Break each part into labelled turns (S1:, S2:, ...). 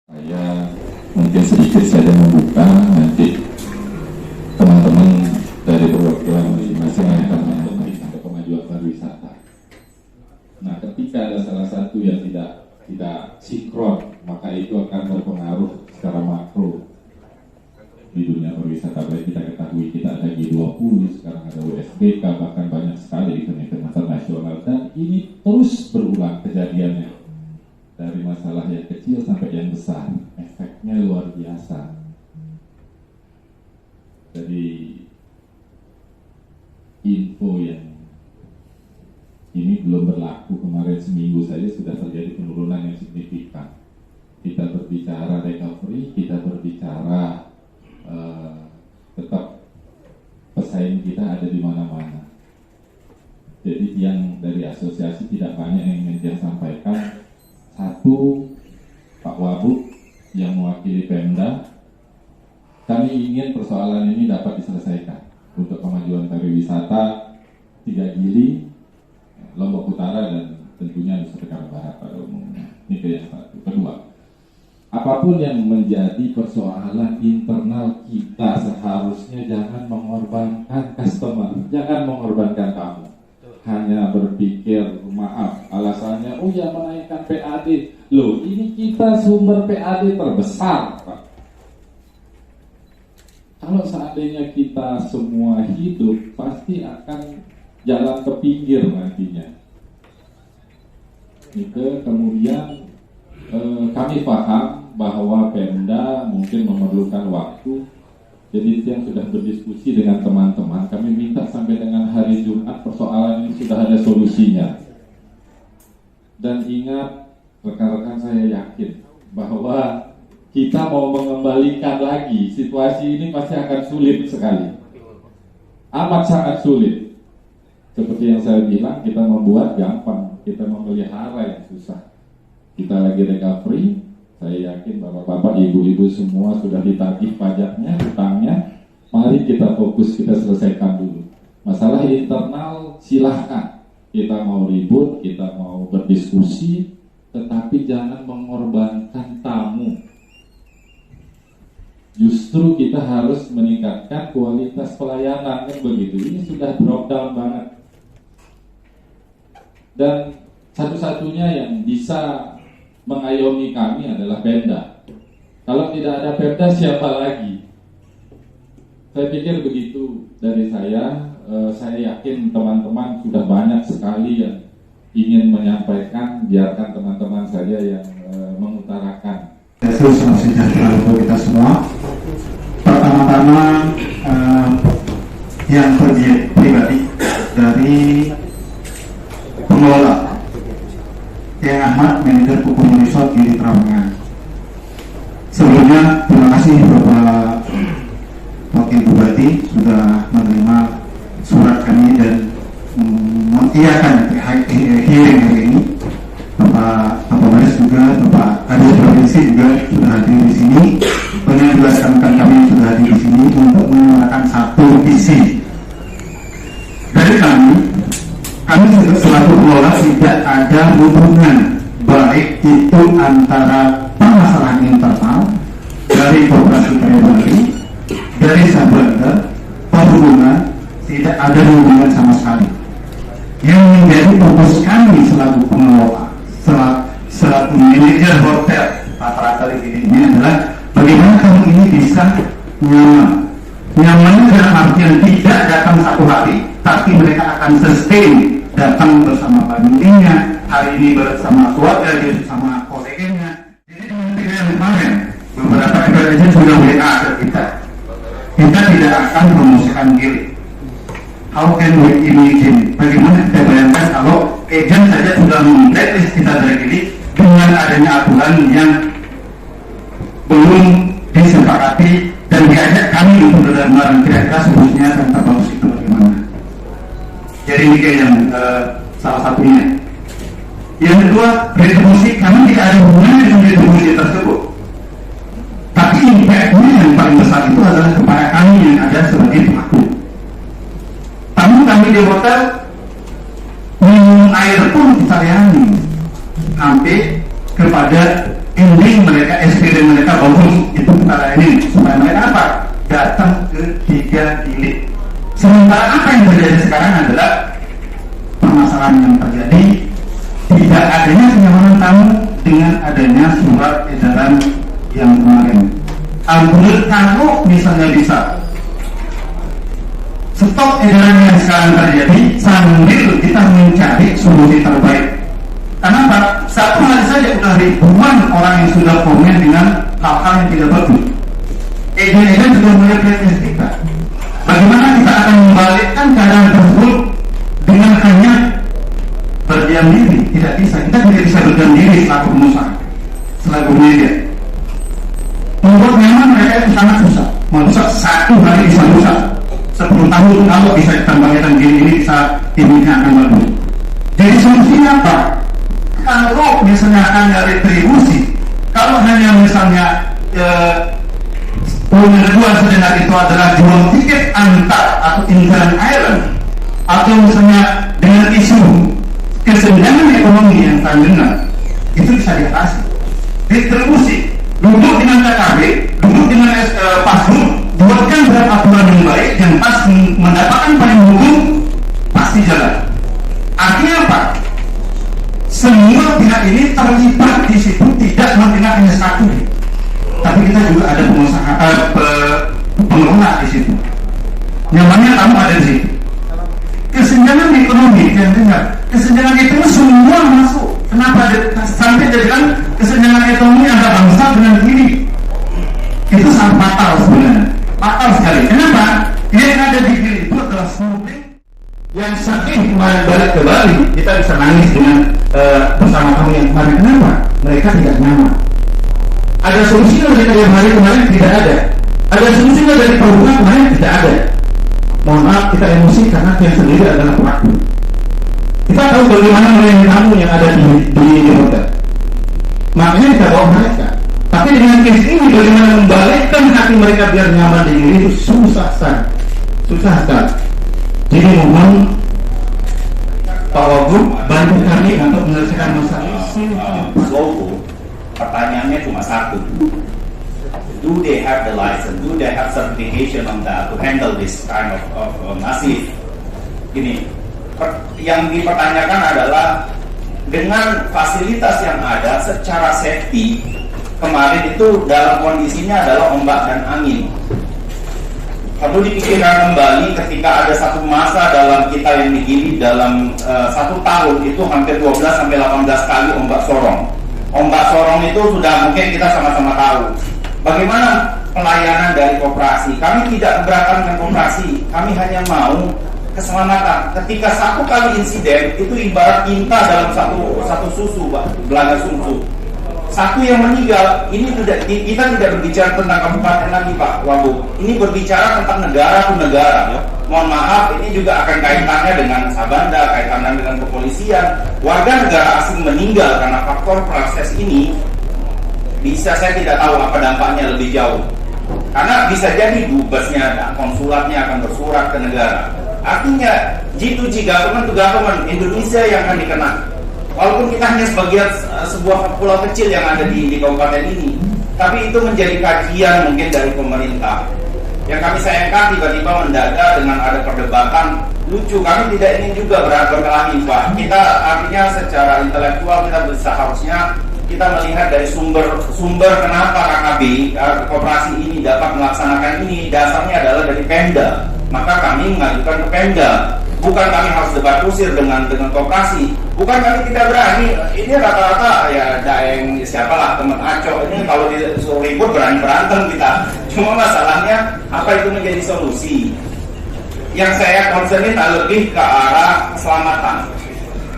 S1: Saya mungkin sedikit saja membuka, nanti teman-teman dari perwakilan masing-masing akan menyampaikan ke kemajuan pariwisata. Nah, ketika ada salah satu yang tidak sinkron, maka itu akan berpengaruh secara makro di dunia pariwisata. Baik kita ketahui kita ada G20, sekarang ada USBK, bahkan banyak sekali event-event internasional, dan ini terus berulang kejadiannya. Dari masalah yang kecil sampai yang besar, efeknya luar biasa. Jadi info yang ini belum berlaku, kemarin seminggu saja sudah terjadi penurunan yang signifikan. Kita berbicara recovery, kita berbicara tetap pesaing kita ada di mana-mana. Jadi yang dari asosiasi tidak banyak yang ingin saya sampaikan. Satu, Pak Wabuk yang mewakili Pemda, kami ingin persoalan ini dapat diselesaikan untuk kemajuan pariwisata 3 Gili, Lombok Utara, dan tentunya Nusa Tenggara Barat pada umumnya. Ini yang satu. Kedua, apapun yang menjadi persoalan internal kita seharusnya jangan mengorbankan customer, jangan mengorbankan kamu. Hanya berpikir maaf, alasannya oh ya menaikkan PAD. Loh, ini kita sumber PAD terbesar, Pak. Kalau seandainya kita semua hidup, pasti akan jalan ke pinggir nantinya. Itu kemudian kami paham bahwa Pemda mungkin memerlukan waktu. Jadi itu yang sudah berdiskusi dengan teman-teman, kami minta sampai dengan hari Jumat persoalan ini sudah ada solusinya. Dan ingat, rekan-rekan, saya yakin bahwa kita mau mengembalikan lagi situasi ini pasti akan sulit sekali. Amat sangat sulit. Seperti yang saya bilang, kita membuat gampang, kita memelihara yang susah. Kita lagi recovery. Saya yakin bapak-bapak, ibu-ibu semua sudah ditagih pajaknya, hutangnya. Mari kita fokus, kita selesaikan dulu. Masalah internal silahkan. Kita mau ribut, kita mau berdiskusi, tetapi jangan mengorbankan tamu. Justru kita harus meningkatkan kualitas pelayanan, kan begitu. Ini sudah drop down banget. Dan satu-satunya yang bisa mengayomi kami adalah Pemda. Kalau tidak ada Pemda, siapa lagi? Saya pikir begitu dari saya. Saya yakin teman-teman sudah banyak sekali yang ingin menyampaikan. Biarkan teman-teman saja yang mengutarakan.
S2: Salam sejahtera untuk kita semua. Pertama-tama yang pribadi dari pengelola Yang Ahmad, manajer Kukumu Resort di Trawangan. Sebelumnya terima kasih Bapak Wakil Bupati sudah menerima surat kami dan mengiyakan hearing hari ini. Bapak Kapolres juga, Bapak Kadis Provinsi juga sudah hadir di sini. Banyak rekan-rekan kami sudah hadir di sini untuk menyuarakan satu visi dari kami selaku pengelola tidak ada hubungan baik itu antara permasalahan internal dari Koperasi Bali, dari Sabanda, perhubungan, tidak ada hubungan sama sekali. Yang menjadi fokus kami selaku pengelola, selaku manajer hotel rata-rata di ini adalah bagaimana kamu ini bisa nyaman. Nyaman dalam artian tidak datang satu hari, tapi mereka akan sustain, datang bersama familinya, hari ini bersama keluarga, bersama koleganya. Jadi dengan yang kemarin, beberapa agent sudah WA ke kita. Kita tidak akan promosikan diri. How can we imagine? Bagaimana kita bayangkan kalau agent saja sudah memblacklist kita dari diri dengan adanya aturan yang belum disepakati dan diajak kami untuk benar-benar kira-kira solusinya tentang bagus itu bagaimana. Jadi ini yang salah satunya. Yang kedua, retribusi kami tidak ada hubungannya dengan retribusi tersebut. Tapi impactnya yang paling besar itu adalah kepada kami yang ada sebagai pelaku. Tamu kami di hotel minum air pun kita layani sampai ke pada ending mereka, SPD mereka bagus, itu kita ini supaya mereka apa? Datang ke 3 Gili. Sementara apa yang terjadi sekarang adalah permasalahan yang terjadi tidak adanya kenyamanan tamu dengan adanya surat edaran yang kemarin. Alhamdulillah, kalau misalnya bisa stop edaran yang sekarang terjadi sambil kita mencari solusi terbaik. Kenapa? Satu hari saja sudah ribuan orang yang sudah komen dengan hal-hal yang tidak bagus. Edaran sudah mulai kritis kita. Bagaimana kita akan membalikkan keadaan tersebut dengan hanya berdiam diri? Tidak bisa. Kita tidak bisa berdiam diri selaku pengusaha, selaku media. Membuat nyaman mereka itu sangat susah. Manusia 1 hari bisa rusak. 10 tahun kalau bisa ditambahkan ini bisa ini akan bagus. Jadi solusinya apa? Kalau misalnya hanya retribusi, kalau hanya misalnya pengetahuan sejenak itu adalah jual tiket antar atau inland island, atau misalnya dengan isu kesenjangan ekonomi yang terdengar, itu bisa diatasi. Retribusi, duduk dengan KKB, duduk dengan Pasum, buatkan aturan yang baik dan pas mendapatkan payung hukum pasti jalan. Artinya apa? Semua pihak ini terlibat di situ, tidak hanya satu, tapi kita juga ada pengusaha, pengelola di situ. Nyamannya kamu ada di situ. Kesenjangan ekonomi, yang dengar, kesenjangan itu semua masuk. Kenapa sampai jadikan kesenjangan ekonomi antara bangsa dengan diri? Itu sangat fatal sebenarnya, fatal sekali. Kenapa? Yang ada di diri itu adalah smuggling. Yang saking kemarin balik ke Bali, kita bisa nangis dengan bersama kami yang kemarin. Kenapa? Mereka tidak nyaman. Ada solusinya dari hari kemarin? Tidak ada. Ada solusinya dari perhubungan kemarin? Tidak ada. Mohon maaf, kita emosi karena yang sendiri adalah pelaku. Kita tahu bagaimana melayani tamu yang ada di hotel. Makanya kita bawa mereka. Tapi dengan case ini bagaimana membalikkan hati mereka biar nyaman di diri itu susah sekali. Susah sekali. Jadi mohon Pak Wagub bantu kami untuk menyelesaikan masalah ini.
S3: Logo, pertanyaannya cuma satu. Do they have the license? Do they have certification on that to handle this kind of massive? Gini, yang dipertanyakan adalah dengan fasilitas yang ada secara safety, kemarin itu dalam kondisinya adalah ombak dan angin. Perlu dipikirkan kembali ketika ada satu masa dalam kita yang begini dalam 1 tahun itu hampir 12 sampai 18 kali ombak sorong. Ombak sorong itu sudah mungkin kita sama-sama tahu. Bagaimana pelayanan dari koperasi? Kami tidak keberatan dengan koperasi. Kami hanya mau keselamatan. Ketika 1 kali insiden itu ibarat tinta dalam satu susu, belaga susu. 1 yang meninggal, ini kita tidak berbicara tentang kabupaten lagi Pak Wagub. Ini berbicara tentang negara ke negara. Mohon maaf, ini juga akan kaitannya dengan Sabanda, kaitannya dengan kepolisian. Warga negara asing meninggal karena faktor proses ini, bisa saya tidak tahu apa dampaknya lebih jauh. Karena bisa jadi dubesnya dan konsulatnya akan bersurat ke negara. Artinya G2G, government to government, Indonesia yang akan dikena. Walaupun kita hanya sebagian sebuah pulau kecil yang ada di kabupaten ini, tapi itu menjadi kajian mungkin dari pemerintah. Yang kami sayangkan tiba-tiba mendadak dengan ada perdebatan lucu. Kami tidak ingin juga berkelahi Pak. Kita artinya secara intelektual kita seharusnya kita melihat dari sumber kenapa KKB koperasi ini dapat melaksanakan ini, dasarnya adalah dari Pemda. Maka kami mengajukan ke Pemda. Bukan kami harus debat kusir dengan koperasi. Bukan kami tidak berani. Ini rata-rata ya daeng siapalah teman Aco ini kalau disuruh ribut berani berantem kita. Cuma masalahnya apa itu menjadi solusi? Yang saya concern tak lebih ke arah keselamatan.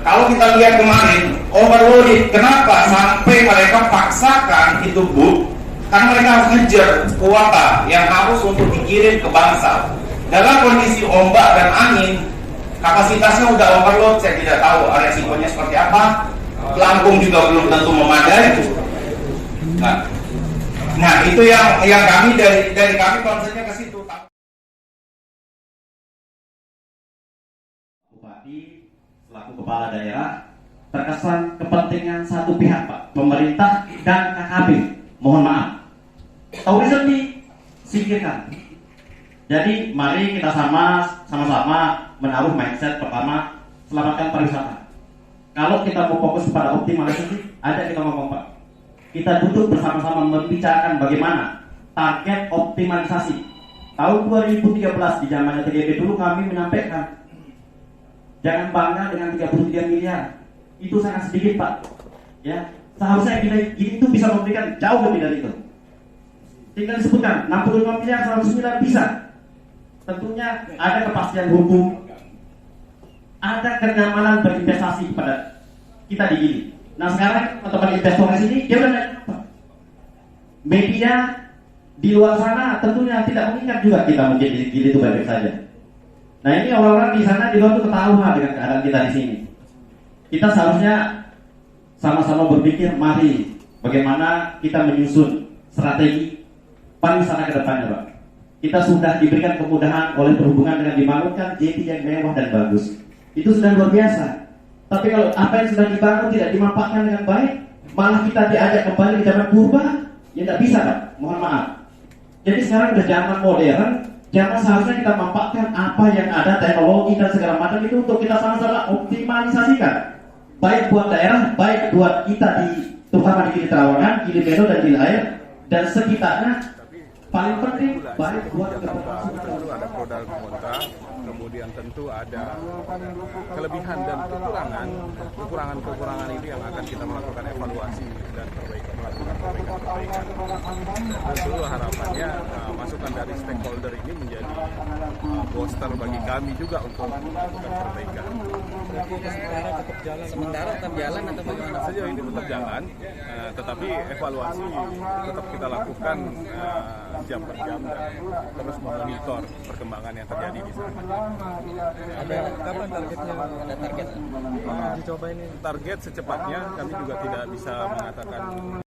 S3: Kalau kita lihat kemarin overloaded, kenapa sampai mereka paksakan itu karena mereka harus ngejar kuota yang harus untuk dikirim ke Bangsal. Dalam kondisi ombak dan angin, kapasitasnya udah overload, saya tidak tahu resikonya seperti apa. Pelampung juga belum tentu memadai. Nah itu yang kami dari kami concernnya ke situ.
S4: Bupati selaku kepala daerah terkesan kepentingan satu pihak, Pak, pemerintah dan KKP. Mohon maaf. Tourism disingkirkan. Jadi mari kita sama-sama menaruh mindset pertama, selamatkan pariwisata. Kalau kita mau fokus pada optimalisasi, ada kita ngomong, Pak. Kita duduk bersama-sama membicarakan bagaimana target optimalisasi. Tahun 2013 di zamannya TGB dulu kami menyampaikan, jangan bangga dengan 33 miliar. Itu sangat sedikit, Pak. Ya, seharusnya itu bisa memberikan jauh lebih dari itu. Tinggal disebutkan 65 miliar, 100 miliar bisa. Tentunya ada kepastian hukum, ada kenyamanan berinvestasi pada kita di Gili. Nah sekarang teman-teman investor di sini dia udah apa? Media di luar sana tentunya tidak mengingat juga kita mungkin di Gili itu baik saja. Nah ini orang-orang di sana di luar itu ketawa dengan keadaan kita di sini. Kita seharusnya sama-sama berpikir, mari bagaimana kita menyusun strategi pariwisata ke depannya, Pak. Kita sudah diberikan kemudahan oleh perhubungan dengan dibangunkan JT yang mewah dan bagus. Itu sudah luar biasa. Tapi kalau apa yang sudah dibangun tidak dimanfaatkan dengan baik, malah kita diajak kembali ke zaman purba, ya tidak bisa, Pak. Mohon maaf. Jadi sekarang sudah zaman modern, zaman seharusnya kita manfaatkan apa yang ada, teknologi dan segala macam itu untuk kita sama-sama optimalisasikan. Baik buat daerah, baik buat kita terutama di Gili Trawangan, Gili Meno dan Gili Air dan sekitarnya. Paling penting baik buat keberlangsungan.
S5: Ada pro dan kontra, kemudian tentu ada kelebihan dan kekurangan ini yang akan kita melakukan evaluasi dan melakukan perbaikan. Tentu harapannya masukan dari stakeholder ini menjadi booster bagi kami juga untuk melakukan perbaikan.
S6: Sementara tetap jalan atau bagaimana?
S5: Sejauh ini tetap jalan, tetapi evaluasi tetap kita lakukan jam per jam dan terus memonitor perkembangan yang terjadi di sana.
S6: Ada kapan targetnya? Ada target?
S5: Dicoba ini target secepatnya, kami juga tidak bisa mengatakan